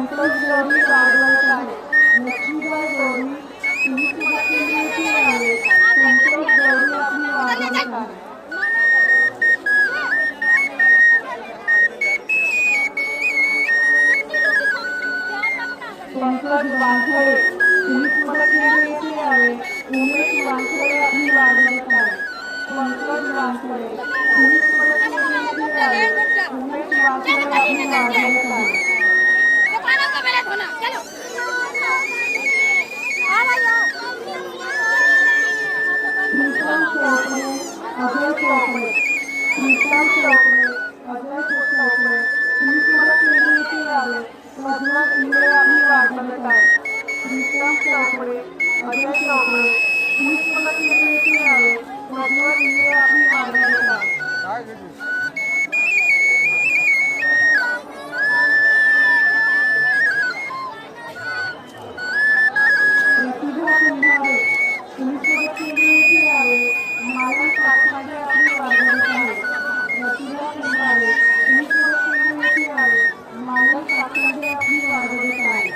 संतोष गौरी वाढवत आहे. लक्ष्मीबाई गौरी तुम्ही सुद्धा केंद्राची आहे. संतोष गौरी आपली वाढवत आहे. पंकज वानखडे तुम्ही सुद्धा केंद्राची आहे. उमेश वानखडे आपली वाढवत आहे. पंकज वानखडे तुम्ही सुद्धा केंद्राची आहे. उमेश वानखडे आपली वाढवत आहे. प्रीतम चौकणे अजय चौकणे प्रीतम चौकणे अजय चौकणे तुम्ही सुद्धा केंद्राची आहे. प्रज्वल इंगळे आपली वाढवत आहे. प्रीतम चौकणे अजय चौकणे तुम्ही सुद्धा केंद्राची आहे. प्रज्वल इंगळे आपली वाढवत आहे. प्रतिभा कुंभारे तुम्ही सुद्धा केंद्राची आहे. माया साखरे आपली वाढवत आहे. प्रतिभा कुंभारे तुम्ही सुद्धा केंद्राची आहे. माया साखरे आपली वाढवत आहे.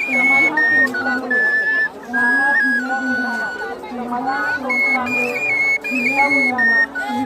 कमला सोनकांबळे राणा जिल्हा बुलढाणा. कमला सोनकांबळे जिल्हा बुलढाणा तुम्ही